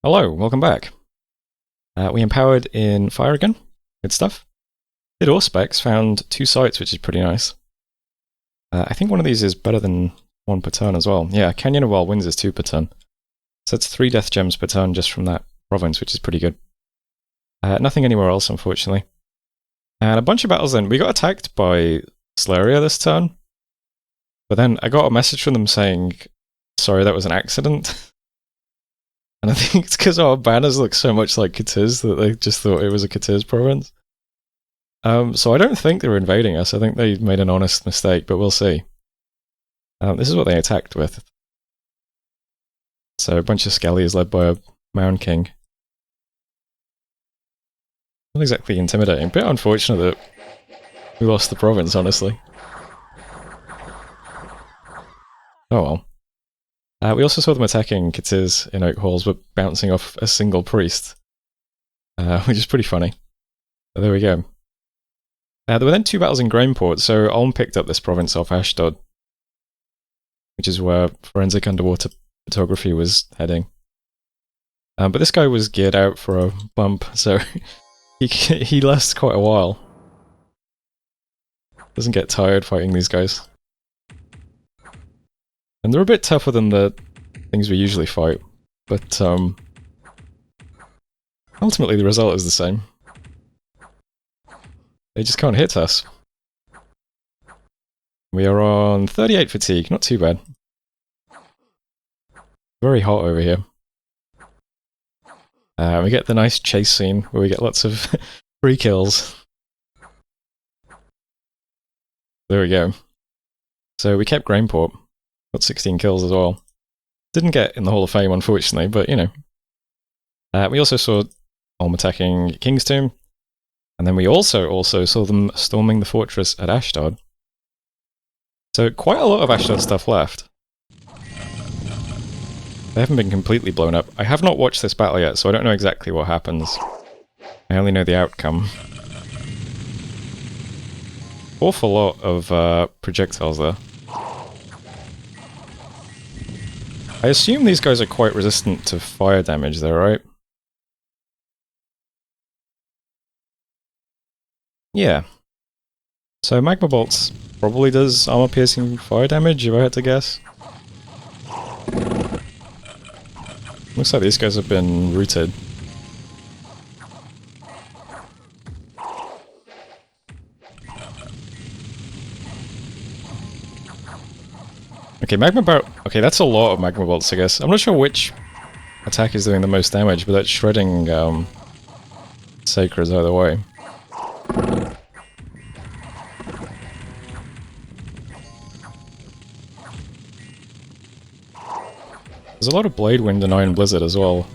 Hello, welcome back. We empowered in fire again. Good stuff. Did all specs, found 2 sites, which is pretty nice. I think one of these is better than 1 per turn as well. Yeah, Canyon of Wild Winds is 2 per turn. So that's 3 death gems per turn just from that province, which is pretty good. Nothing anywhere else, unfortunately. And a bunch of battles then. We got attacked by Slaria this turn. But then I got a message from them saying, sorry, that was an accident. And I think it's because our banners look so much like Katiz that they just thought it was a Katiz province. So I don't think they were invading us. I think they made an honest mistake, but we'll see. This is what they attacked with. So a bunch of Skellies led by a Mound King. Not exactly intimidating. Bit unfortunate that we lost the province, honestly. Oh well. We also saw them attacking Katiz in Oak Halls, but bouncing off a single priest. Which is pretty funny. But there we go. There were then 2 battles in Grainport, so Ulm picked up this province off Ashdod, which is where forensic underwater photography was heading. But this guy was geared out for a bump, so he lasts quite a while. Doesn't get tired fighting these guys. And they're a bit tougher than the things we usually fight, but ultimately the result is the same. They just can't hit us. We are on 38 fatigue, not too bad. Very hot over here. We get the nice chase scene where we get lots of free kills. There we go. So we kept Grainport. Got 16 kills as well. Didn't get in the Hall of Fame, unfortunately, but you know. We also saw Ulm attacking King's Tomb. And then we also saw them storming the fortress at Ashdod. So quite a lot of Ashdod stuff left. They haven't been completely blown up. I have not watched this battle yet, so I don't know exactly what happens. I only know the outcome. Awful lot of projectiles there. I assume these guys are quite resistant to fire damage though, right? Yeah. So Magma Bolts probably does armor-piercing fire damage, if I had to guess. Looks like these guys have been rooted. Okay, Magma Bolt. Okay, that's a lot of Magma Bolts, I guess. I'm not sure which attack is doing the most damage, but that's shredding Sacreds either way. There's a lot of Blade Wind and Iron Blizzard as well.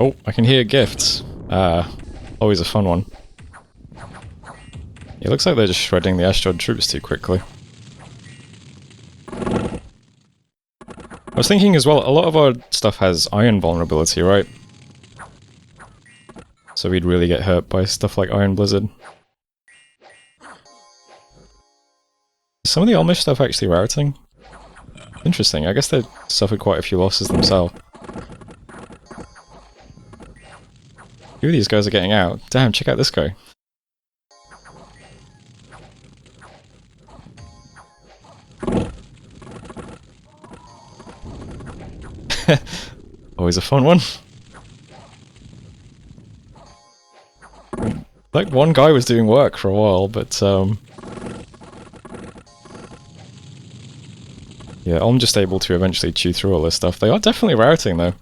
Oh, I can hear gifts. Always a fun one. It looks like they're just shredding the Ashdod troops too quickly. I was thinking as well, a lot of our stuff has iron vulnerability, right? So we'd really get hurt by stuff like Iron Blizzard. Is some of the Elmish stuff actually routing? Interesting, I guess they suffered quite a few losses themselves. A few of these guys are getting out. Damn, check out this guy. Always a fun one. Like, one guy was doing work for a while, but yeah, I'm just able to eventually chew through all this stuff. They are definitely routing, though.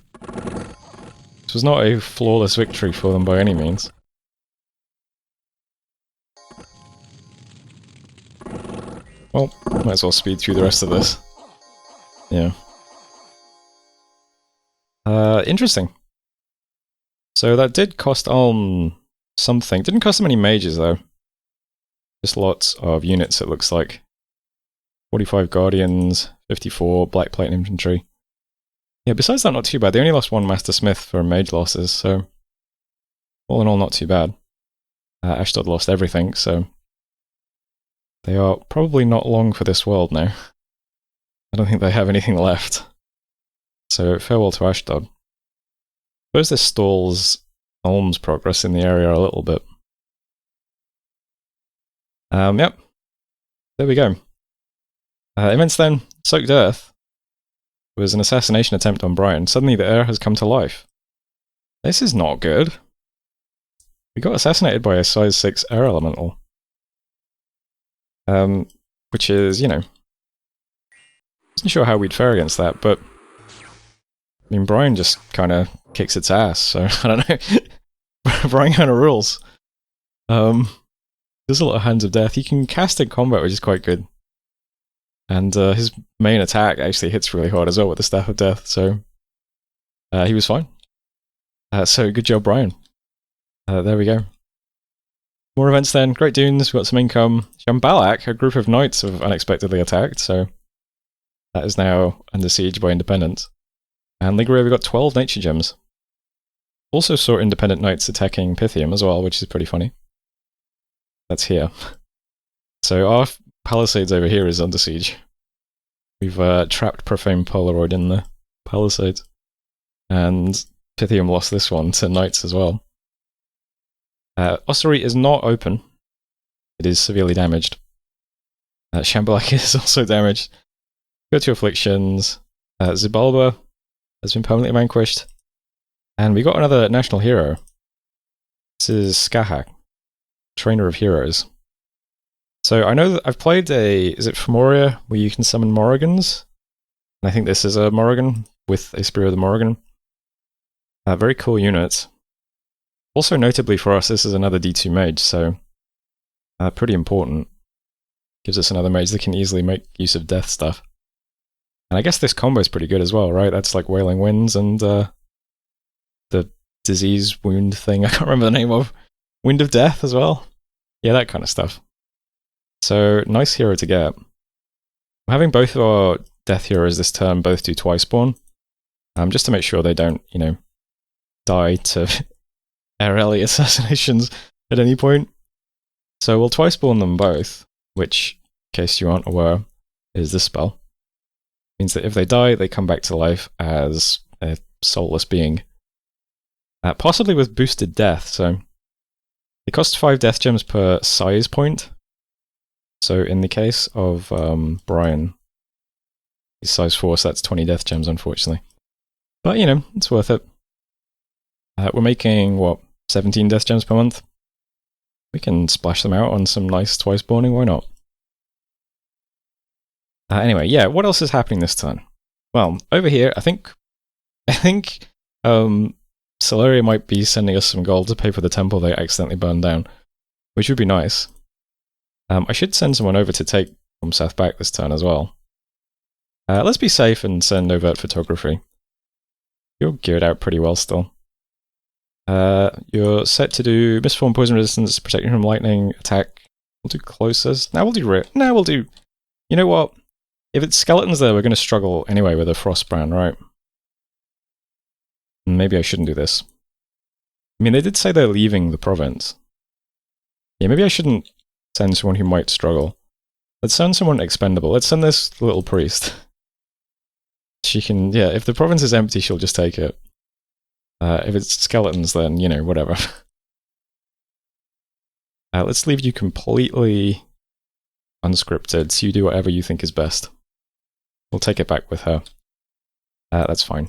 This was not a flawless victory for them by any means. Well, might as well speed through the rest of this. Yeah. Interesting. So that did cost Ulm something. Didn't cost them any mages, though. Just lots of units, it looks like. 45 Guardians, 54 Black Plate Infantry. Yeah, besides that, not too bad. They only lost 1 Master Smith for mage losses, so all in all, not too bad. Ashdod lost everything, so they are probably not long for this world now. I don't think they have anything left. So farewell to Ashdod. I suppose this stalls Ulm's progress in the area a little bit. Yep. There we go. Events then. Soaked Earth was an assassination attempt on Brian. Suddenly the heir has come to life. This is not good. We got assassinated by a size 6 air elemental. Which is, you know, wasn't sure how we'd fare against that, but I mean, Brian just kind of kicks its ass, so I don't know. Brian kind of rules. There's a lot of Hands of Death. He can cast in combat, which is quite good. And his main attack actually hits really hard as well with the Staff of Death, so he was fine. So good job, Brian. There we go. More events then. Great Dunes, we've got some income. Shambalak, a group of knights have unexpectedly attacked, so that is now under siege by Independent. And Ligure, we got 12 nature gems. Also saw Independent knights attacking Pythium as well, which is pretty funny. That's here. So our Palisades over here is under siege. We've trapped Profane Polaroid in the Palisades. And Pythium lost this one to knights as well. Ossuary is not open. It is severely damaged. Shambalak is also damaged. Go to Afflictions. Zibalba has been permanently vanquished. And we got another national hero. This is Skahak, Trainer of Heroes. So I know that I've played is it Femoria, where you can summon Morrigans? And I think this is a Morrigan with a Spear of the Morrigan. Very cool unit. Also notably for us, this is another D2 mage, so pretty important. Gives us another mage that can easily make use of death stuff. And I guess this combo is pretty good as well, right? That's like Wailing Winds and the disease wound thing, I can't remember the name of. Wind of Death as well. Yeah, that kind of stuff. So, nice hero to get. I'm having both of our death heroes this turn both do twice spawn. Just to make sure they don't, you know, die to Airelli assassinations at any point. So we'll twice spawn them both, which, in case you aren't aware, is this spell. Means that if they die, they come back to life as a soulless being. Possibly with boosted death, so it costs 5 death gems per size point. So in the case of Brian, he's size 4, so that's 20 death gems, unfortunately. But, you know, it's worth it. We're making, what, 17 death gems per month? We can splash them out on some nice twice spawning, why not? Anyway, yeah, what else is happening this turn? Well, over here, I think Celeria might be sending us some gold to pay for the temple they accidentally burned down, which would be nice. I should send someone over to take Seth back this turn as well. Let's be safe and send overt photography. You're geared out pretty well still. You're set to do Mistform Poison Resistance, Protecting from Lightning, Attack. We'll do Closest. Now we'll do Now we'll do... You know what? If it's skeletons there, we're going to struggle anyway with a Frostbrand, right? Maybe I shouldn't do this. I mean, they did say they're leaving the province. Yeah, maybe I shouldn't send someone who might struggle. Let's send someone expendable. Let's send this little priest. She can... Yeah, if the province is empty, she'll just take it. If it's skeletons, then, you know, whatever. Let's leave you completely unscripted, so you do whatever you think is best. We'll take it back with her. That's fine.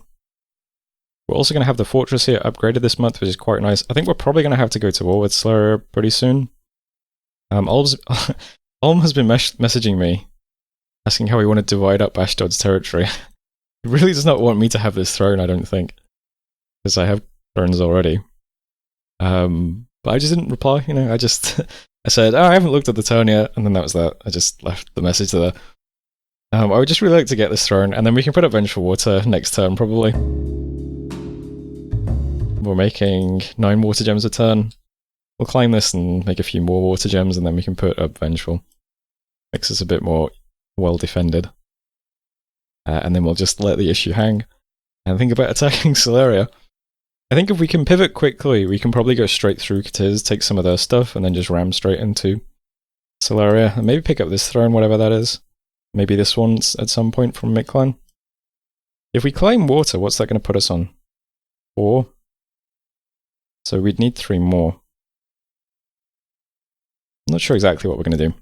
We're also going to have the fortress here upgraded this month, which is quite nice. I think we're probably going to have to go to war with Slayer pretty soon. Ulm has been messaging me, asking how we want to divide up Ashdod's territory. He really does not want me to have this throne, I don't think. Because I have thrones already. But I just didn't reply, you know, I said, oh, I haven't looked at the turn yet, and then that was that. I just left the message there. I would just really like to get this throne, and then we can put up Vengeful Water next turn, probably. We're making 9 water gems a turn. We'll climb this and make a few more water gems, and then we can put up Vengeful. Makes us a bit more well-defended. And then we'll just let the issue hang, and think about attacking Celeria. I think if we can pivot quickly, we can probably go straight through Katiz, take some of their stuff, and then just ram straight into Celeria, and maybe pick up this throne, whatever that is. Maybe this one at some point from Mictlan. If we claim water, what's that going to put us on? 4. So we'd need 3 more. I'm not sure exactly what we're going to do.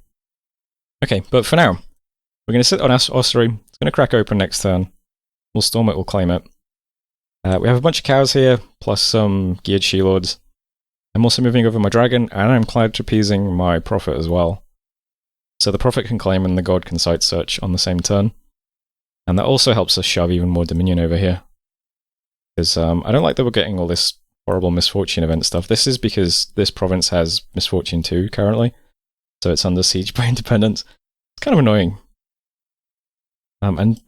Okay, but for now, we're going to sit on Ossuary. It's going to crack open next turn. We'll storm it, we'll claim it. We have a bunch of cows here, plus some geared she-lords. I'm also moving over my dragon, and I'm cloud trapezing my prophet as well. So the prophet can claim and the god can site search on the same turn. And that also helps us shove even more dominion over here. Because I don't like that we're getting all this horrible misfortune event stuff. This is because this province has misfortune 2 currently. So it's under siege by independence. It's kind of annoying. And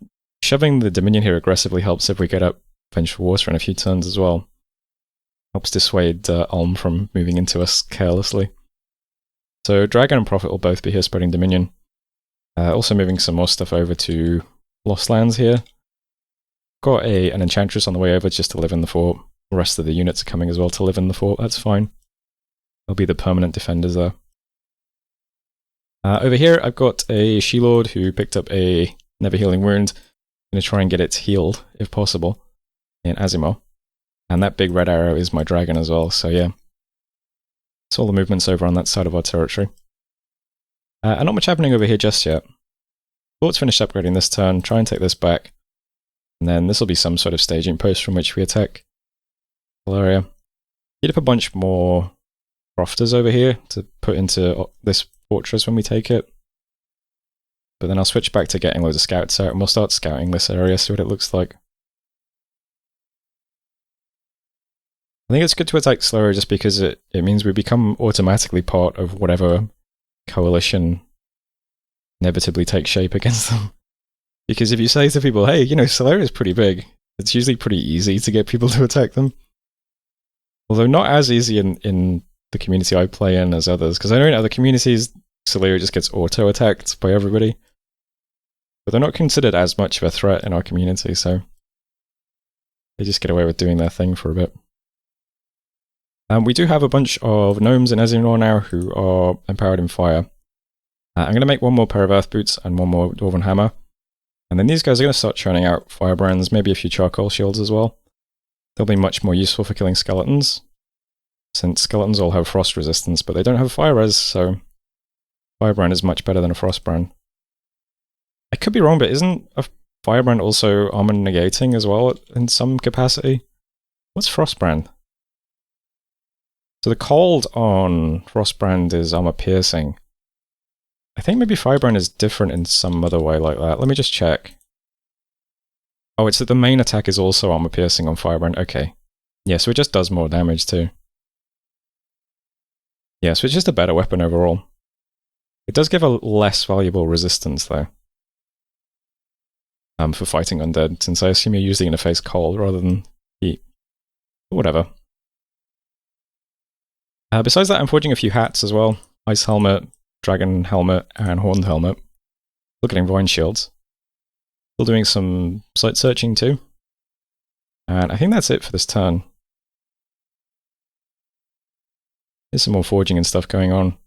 shoving the dominion here aggressively helps if we get up vengeful water in a few turns as well. Helps dissuade Ulm from moving into us carelessly. So Dragon and Prophet will both be here spreading dominion. Also moving some more stuff over to Lost Lands here. Got an Enchantress on the way over just to live in the fort. The rest of the units are coming as well to live in the fort, that's fine. They'll be the permanent defenders there. Over here I've got a She-Lord who picked up a Never Healing Wound. I'm going to try and get it healed, if possible, in Azimo. And that big red arrow is my dragon as well, so yeah. That's all the movements over on that side of our territory. And not much happening over here just yet. Fort's finished upgrading this turn, try and take this back. And then this will be some sort of staging post from which we attack Valeria. Need up a bunch more crofters over here to put into this fortress when we take it. But then I'll switch back to getting loads of scouts out and we'll start scouting this area, see what it looks like. I think it's good to attack slower just because it means we become automatically part of whatever coalition inevitably takes shape against them. Because if you say to people, hey, you know, Solaria's pretty big, it's usually pretty easy to get people to attack them. Although not as easy in the community I play in as others, because I know in other communities, Solaria just gets auto-attacked by everybody. But they're not considered as much of a threat in our community, so they just get away with doing their thing for a bit. We do have a bunch of gnomes in Ezinor now who are empowered in fire. I'm going to make one more pair of earth boots and one more dwarven hammer. And then these guys are going to start churning out firebrands, maybe a few charcoal shields as well. They'll be much more useful for killing skeletons, since skeletons all have frost resistance, but they don't have fire res, so firebrand is much better than a frostbrand. I could be wrong, but isn't a firebrand also armor negating as well in some capacity? What's frostbrand? So the cold on frostbrand is armor piercing. I think maybe firebrand is different in some other way like that. Let me just check. Oh, it's that the main attack is also armor piercing on firebrand. Okay. Yeah, so it just does more damage too. Yeah, so it's just a better weapon overall. It does give a less valuable resistance though. For fighting undead, since I assume you're usually going to face cold rather than heat. But whatever. Besides that, I'm forging a few hats as well. Ice helmet, dragon helmet, and horned helmet. Still getting vine shields. Still doing some site searching too. And I think that's it for this turn. There's some more forging and stuff going on.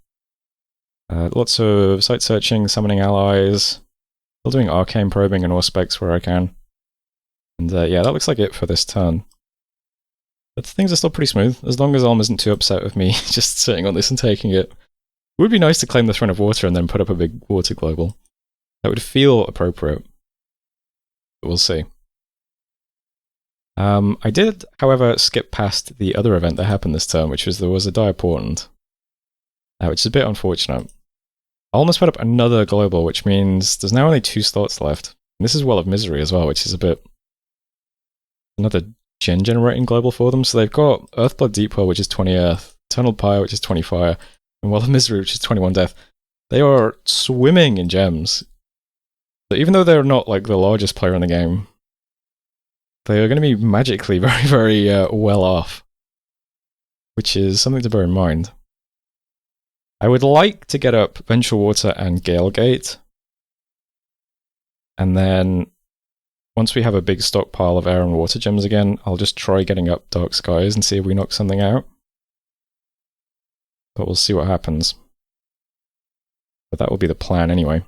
Lots of site searching, summoning allies. Still doing arcane probing and auspex where I can. And yeah, that looks like it for this turn. But things are still pretty smooth, as long as Ulm isn't too upset with me just sitting on this and taking it. It would be nice to claim the Throne of Water and then put up a big water global. That would feel appropriate. But we'll see. I did, however, skip past the other event that happened this turn, which was there was a dire portent. Which is a bit unfortunate. I almost put up another global, which means there's now only 2 slots left. And this is Well of Misery as well, which is a bit... another generating global for them. So they've got Earthblood Deepwell, which is 20 Earth, Eternal Pyre, which is 20 Fire, and Well of Misery, which is 21 Death. They are swimming in gems. So even though they're not like the largest player in the game, they are going to be magically very, very well off. Which is something to bear in mind. I would like to get up Vengeful Water and Galegate. And then, once we have a big stockpile of air and water gems again, I'll just try getting up Dark Skies and see if we knock something out. But we'll see what happens. But that will be the plan anyway.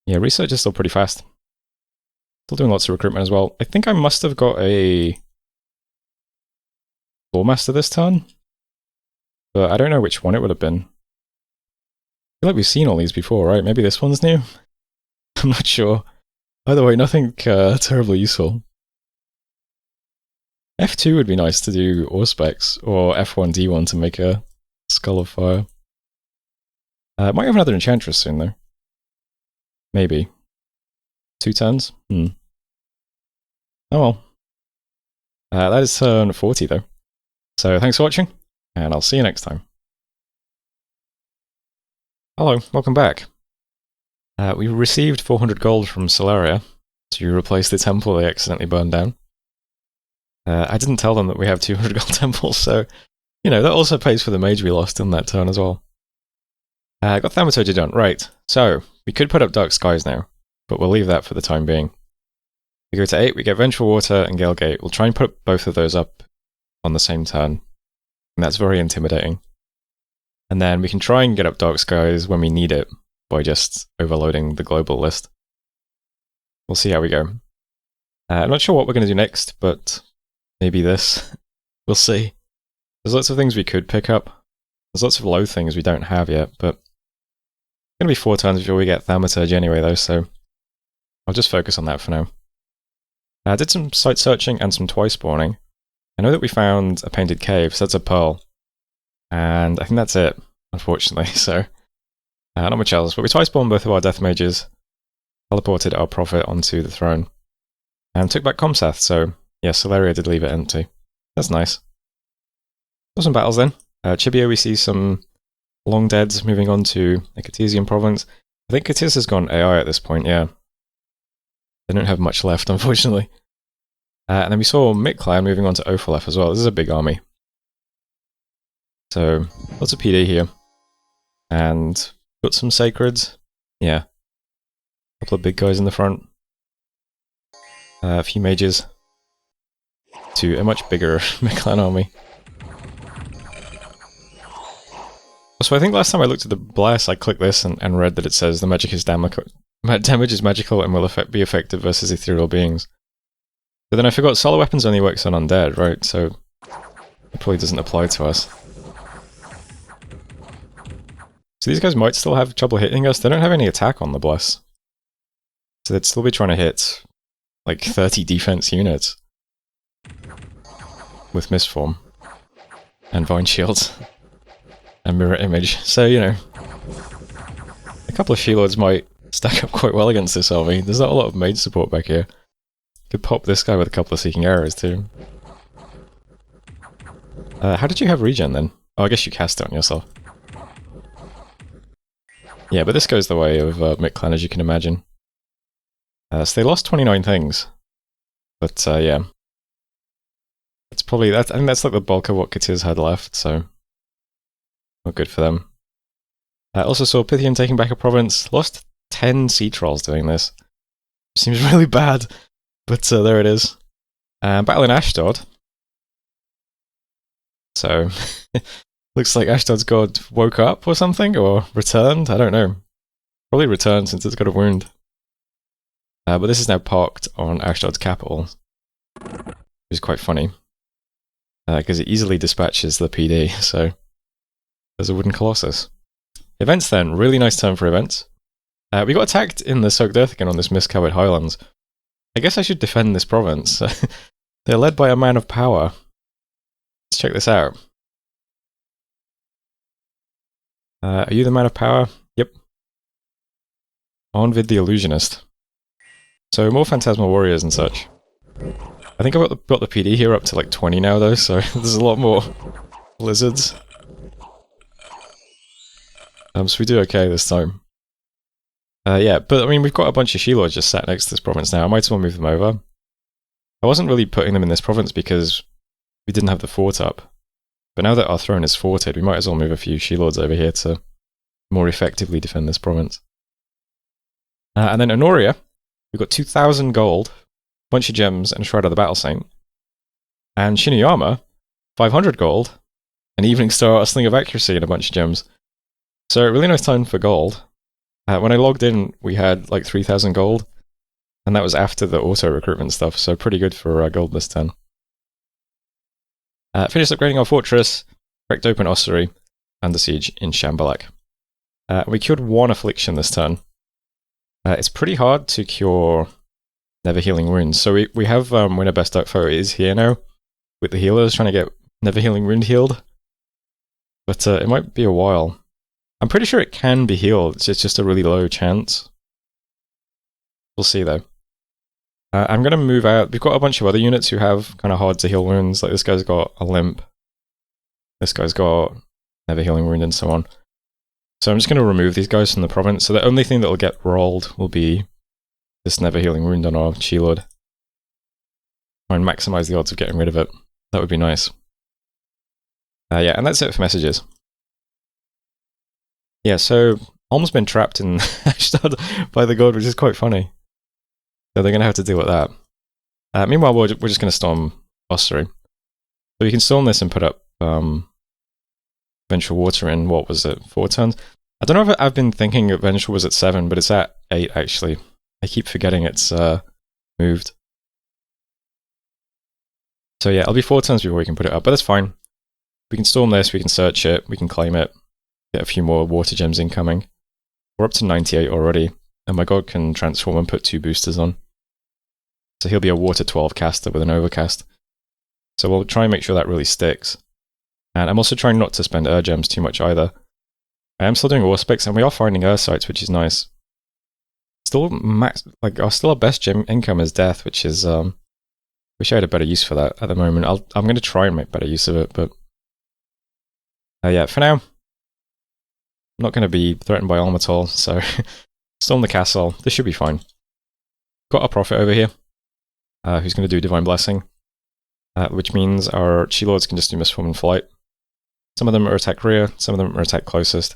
Yeah, research is still pretty fast. Still doing lots of recruitment as well. I think I must have got a Lawmaster this turn, but I don't know which one it would have been. I feel like we've seen all these before, right? Maybe this one's new? I'm not sure. Either way, nothing terribly useful. F2 would be nice to do Auspex, or F1 D1 to make a Skull of Fire. Might have another Enchantress soon, though. Maybe. 2 turns? Oh well. That is turn 40, though. So thanks for watching, and I'll see you next time. Hello, welcome back. We received 400 gold from Solaria to replace the temple they accidentally burned down. I didn't tell them that we have 200 gold temples, so, you know, that also pays for the mage we lost in that turn as well. Got Thaumaturgy done. Right, so, we could put up Dark Skies now, but we'll leave that for the time being. We go to 8, we get Vengeful Water and Galegate. We'll try and put both of those up on the same turn, and that's very intimidating. And then we can try and get up Dark Skies when we need it, by just overloading the global list. We'll see how we go. I'm not sure what we're going to do next, but maybe this. We'll see. There's lots of things we could pick up. There's lots of low things we don't have yet, but it's going to be 4 turns before we get Thaumaturgy anyway, though, so I'll just focus on that for now. I did some site searching and some twice spawning. I know that we found a painted cave, so that's a pearl. And I think that's it, unfortunately, so not much else. But we twice spawned both of our death mages, teleported our prophet onto the throne, and took back Comsath, so yeah, Solaria did leave it empty. That's nice. Some battles then. Chibio, we see some long deads moving on to the Cartesian province. I think Catiz has gone AI at this point, yeah. They don't have much left, unfortunately. And then we saw Mictlan moving on to Ophalef as well. This is a big army. So, lots of PD here. And got some Sacreds. Yeah. A couple of big guys in the front. A few mages. To a much bigger Mictlan army. So I think last time I looked at the Bless, I clicked this and read that it says the magic is damage is magical and will be effective versus ethereal beings. But then I forgot solo weapons only works on undead, right? So it probably doesn't apply to us. So these guys might still have trouble hitting us. They don't have any attack on the Bless. So they'd still be trying to hit like 30 defense units. With Mistform. And Vine Shields. And Mirror Image. So, you know, a couple of She-Lords might stack up quite well against this army. There's not a lot of mage support back here. Could pop this guy with a couple of Seeking Arrows too. How did you have regen then? Oh, I guess you cast it on yourself. Yeah, but this goes the way of Mictlan, as you can imagine. So they lost 29 things. But yeah. It's probably that. I think that's like the bulk of what Catiz had left, so not good for them. Also saw Pythian taking back a province. Lost 10 sea trolls doing this. Seems really bad, but there it is. Battle in Ashdod. So, looks like Ashdod's god woke up or something, or returned. I don't know. Probably returned since it's got a wound. But this is now parked on Ashdod's capital, which is quite funny. Because it easily dispatches the PD, so there's a wooden colossus. Events then, really nice turn for events. We got attacked in the Soaked Earth again on this mist-covered highlands. I guess I should defend this province. They're led by a man of power. Let's check this out. Are you the man of power? Yep. Onvid the Illusionist. So more Phantasmal Warriors and such. I think I've got the PD here up to like 20 now though, so there's a lot more lizards. So we do okay this time. Yeah, but I mean, we've got a bunch of She-Lords just sat next to this province now. I might as well move them over. I wasn't really putting them in this province because we didn't have the fort up. But now that our throne is forted, we might as well move a few She-Lords over here to more effectively defend this province. And then Honoria, we've got 2,000 gold, bunch of gems, and a Shroud of the Battle Saint. And Shinuyama, 500 gold, an Evening Star, a Sling of Accuracy, and a bunch of gems. So, really nice time for gold. When I logged in, we had like 3,000 gold. And that was after the auto recruitment stuff, so pretty good for gold this turn. Finished upgrading our fortress, cracked open ossuary, under siege in Shambhalak. We cured 1 affliction this turn. It's pretty hard to cure never healing wounds, so we have winner best duck foe is here now, with the healers trying to get never healing wound healed. But it might be a while. I'm pretty sure it can be healed, it's just a really low chance. We'll see though. I'm going to move out. We've got a bunch of other units who have kind of hard to heal wounds, like this guy's got a limp, this guy's got never healing wound, and so on. So I'm just going to remove these guys from the province, so the only thing that will get rolled will be this never healing wound on our She-Lord. Try and maximize the odds of getting rid of it. That would be nice. Yeah, and that's it for messages. Yeah, so Ulm's been trapped in Ashdod by the god, which is quite funny. So they're going to have to deal with that. Meanwhile, we're just going to storm Ossuary. So we can storm this and put up Vengeful Water in, what was it, 4 turns? I don't know if I've been thinking that Vengeful was at 7, but it's at 8 actually. I keep forgetting it's moved. So yeah, it'll be 4 turns before we can put it up, but that's fine. We can storm this, we can search it, we can claim it, get a few more water gems incoming. We're up to 98 already, and my god can transform and put 2 boosters on. So he'll be a water 12 caster with an overcast. So we'll try and make sure that really sticks. And I'm also trying not to spend gems too much either. I am still doing Auspex, and we are finding sites, which is nice. Still still our best gem income is death, which is wish I had a better use for that at the moment. I'm going to try and make better use of it, but yeah, for now, I'm not going to be threatened by Ulm at all. So storm the castle. This should be fine. Got a prophet over here, who's going to do Divine Blessing, which means our She-Lords can just do Misform and Flight. Some of them are attack rear, some of them are attack closest.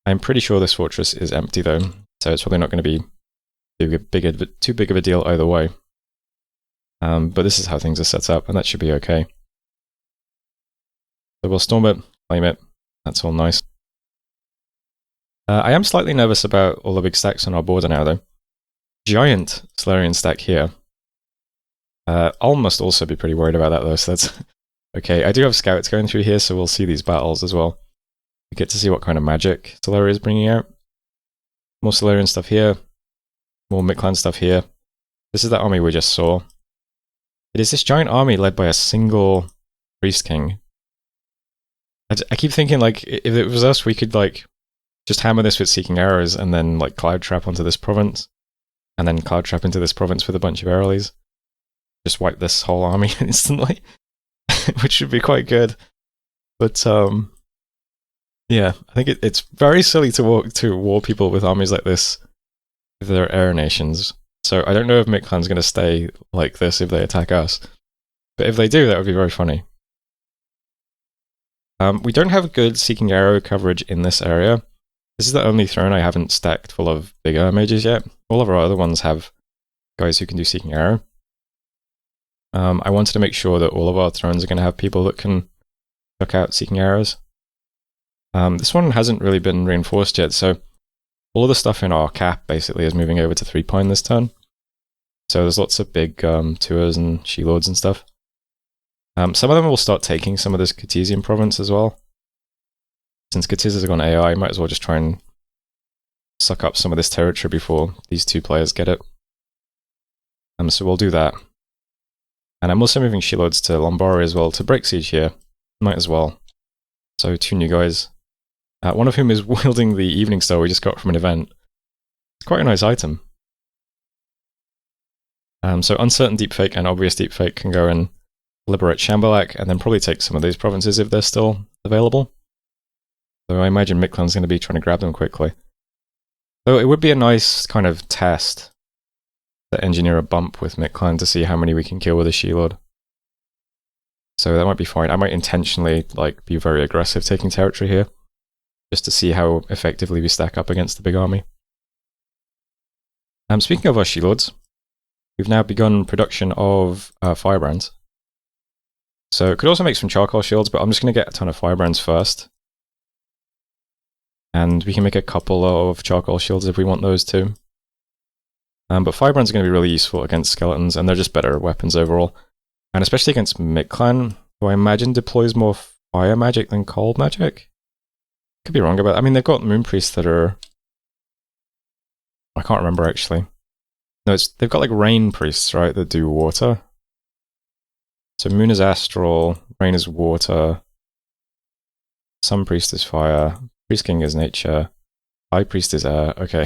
I'm pretty sure this fortress is empty though, so it's probably not going to be too big of a deal either way. But this is how things are set up, and that should be okay. So we'll storm it, claim it, that's all nice. I am slightly nervous about all the big stacks on our border now though. Giant Solarian stack here. Ulm must also be pretty worried about that though, so that's okay. I do have scouts going through here, so we'll see these battles as well. We get to see what kind of magic Solaria is bringing out. More Solarian stuff here. More Mictlan stuff here. This is that army we just saw. It is this giant army led by a single Priest King. I keep thinking, like, if it was us, we could, like, just hammer this with Seeking Arrows and then, like, Cloud Trap onto this province. And then Cloud Trap into this province with a bunch of Arrowleys. Just wipe this whole army instantly. Which would be quite good. But, yeah, I think it's very silly to war people with armies like this if they're air nations. So I don't know if Mictlan's going to stay like this if they attack us. But if they do, that would be very funny. We don't have good Seeking Arrow coverage in this area. This is the only throne I haven't stacked full of bigger mages yet. All of our other ones have guys who can do Seeking Arrow. I wanted to make sure that all of our thrones are going to have people that can chuck out Seeking Arrows. This one hasn't really been reinforced yet, so all of the stuff in our cap basically is moving over to 3 Pine this turn. So there's lots of big tours and She-Lords and stuff. Some of them will start taking some of this Cartesian province as well. Since Katiz has gone AI, I might as well just try and suck up some of this territory before these 2 players get it. So we'll do that. And I'm also moving She-Lords to Lombari as well to break siege here. Might as well. So 2 new guys. One of whom is wielding the Evening Star we just got from an event. It's quite a nice item. So Uncertain Deepfake and Obvious Deepfake can go and liberate Shambhalak, and then probably take some of these provinces if they're still available. So I imagine Mictlan's going to be trying to grab them quickly. So it would be a nice kind of test to engineer a bump with Mictlan to see how many we can kill with a She-Lord. So that might be fine. I might intentionally be very aggressive taking territory here, just to see how effectively we stack up against the big army. Speaking of our She-Lords, we've now begun production of Firebrands. So could also make some charcoal shields, but I'm just going to get a ton of Firebrands first. And we can make a couple of charcoal shields if we want those too. But Firebrands are going to be really useful against skeletons, and they're just better weapons overall. And especially against Mid-Clan, who I imagine deploys more fire magic than cold magic. Could be wrong about that. I mean, they've got Moon Priests that are... I can't remember, actually. No, they've got like Rain Priests, right, that do water. So Moon is Astral, Rain is water, Sun Priest is fire, Priest King is nature, High Priest is air. Okay.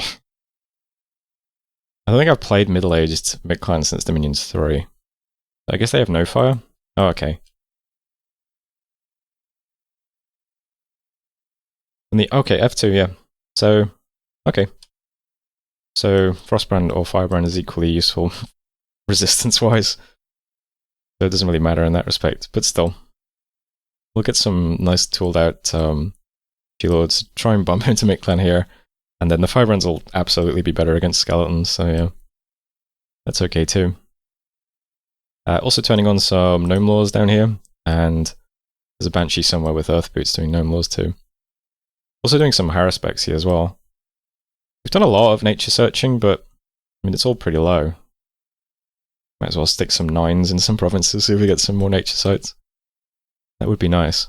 I don't think I've played middle-aged Mid-Clan since Dominions 3. I guess they have no fire? Oh, okay. And okay, F2, yeah. So, okay. So, Frostbrand or Firebrand is equally useful resistance-wise. So it doesn't really matter in that respect, but still. We'll get some nice tooled-out G-Lords, try and bump into Mid-Clan here, and then the Firebrands will absolutely be better against skeletons, so yeah. That's okay too. Also turning on some Gnome Laws down here, and there's a Banshee somewhere with Earth Boots doing Gnome Laws too. Also doing some Haruspecs here as well. We've done a lot of nature searching, but I mean, it's all pretty low. Might as well stick some 9s in some provinces, see if we get some more nature sites. That would be nice.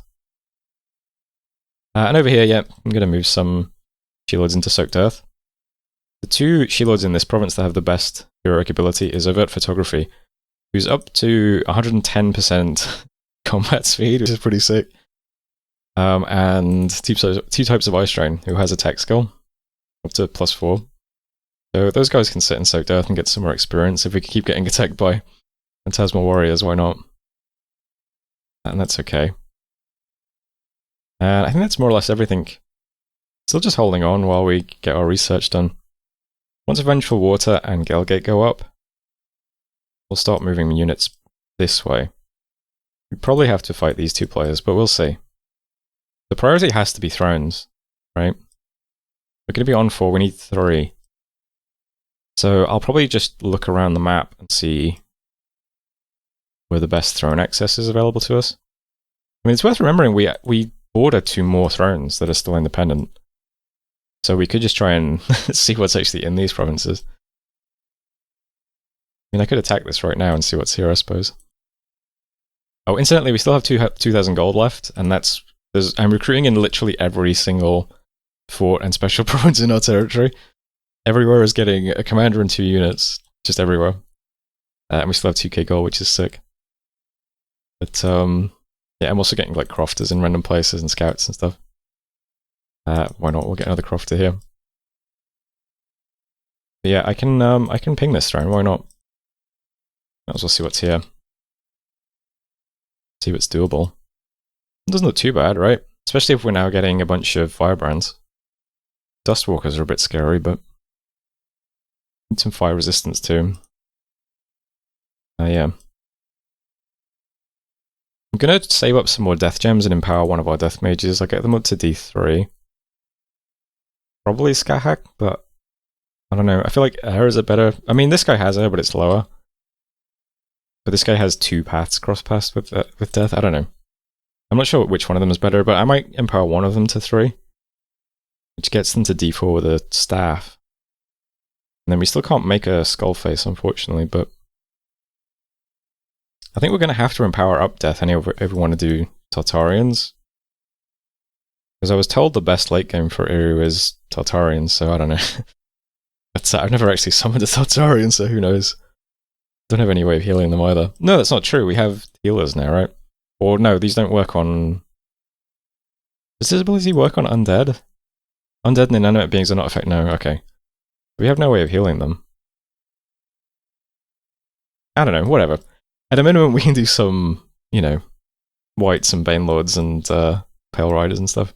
And over here, yeah, I'm going to move some She-Lords into Soaked Earth. The two She-Lords in this province that have the best heroic ability is Overt Photography, who's up to 110% combat speed, which is pretty sick. And two types of Ice Drain, who has attack skill, up to +4. So those guys can sit in Soaked Earth and get some more experience. If we can keep getting attacked by Phantasmal Warriors, why not? And that's okay. And I think that's more or less everything. Still just holding on while we get our research done. Once Vengeful Water and Gelgate go up, we'll start moving units this way. We probably have to fight these two players, but we'll see. The priority has to be thrones, right? We're going to be on 4, we need 3. So I'll probably just look around the map and see where the best throne access is available to us. I mean, it's worth remembering we border 2 more thrones that are still independent. So we could just try and see what's actually in these provinces. I mean, I could attack this right now and see what's here, I suppose. Oh, incidentally, we still have 2,000 gold left, and I'm recruiting in literally every single fort and special province in our territory. Everywhere is getting a commander and 2 units, just everywhere. And we still have 2k gold, which is sick. But, yeah, I'm also getting, like, crofters in random places and scouts and stuff. Why not? We'll get another crofter here. But yeah, I can ping this throne, why not? Might as well see what's here. See what's doable. It doesn't look too bad, right? Especially if we're now getting a bunch of Firebrands. Dustwalkers are a bit scary, but need some fire resistance too. Yeah. I'm gonna save up some more death gems and empower one of our death mages. I'll get them up to D3. Probably Skahak, but I don't know. I feel like air is a better... I mean, this guy has air, but it's lower. But this guy has 2 paths cross-paths with death. I don't know. I'm not sure which one of them is better, but I might empower one of them to 3. Which gets them to D4 with a staff. And then we still can't make a skull face, unfortunately, but... I think we're going to have to empower up death if we want to do Tartarians. Because I was told the best late game for Eriu is Tartarians, so I don't know. But I've never actually summoned a Tartarian, so who knows. Don't have any way of healing them either. No, that's not true. We have healers now, right? Or no, these don't work on... Does this ability work on undead? Undead and inanimate beings are not affected. No, okay. We have no way of healing them. I don't know, whatever. At a minimum, we can do some, you know, Wights and Banelords and Pale Riders and stuff.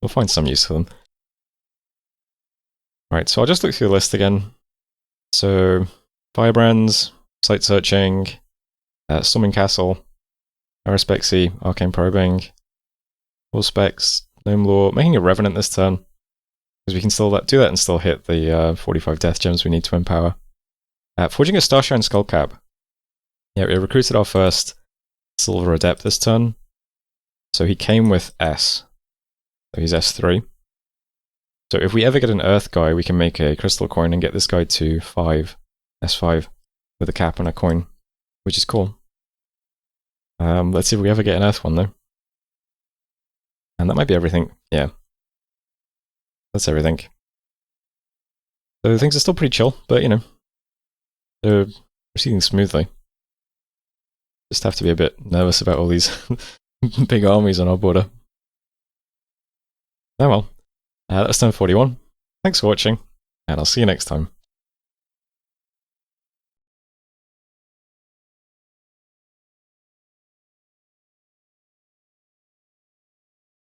We'll find some use for them. Right, so I'll just look through the list again. So, Firebrands, Site Searching, Storming Castle, Haruspecsy, Arcane Probing, All Specs, Gnome Law, making a Revenant this turn. Because we can still do that and still hit the 45 death gems we need to empower. Forging a Starshine Skullcap. Yeah, we recruited our first Silver Adept this turn. So he came with S. So he's S3. So if we ever get an Earth guy, we can make a crystal coin and get this guy to 5, S5, with a cap and a coin, which is cool. Let's see if we ever get an Earth one, though. And that might be everything. Yeah. That's everything. So things are still pretty chill, but, you know, they're proceeding smoothly. Just have to be a bit nervous about all these big armies on our border. Oh well. That's turn 41. Thanks for watching, and I'll see you next time.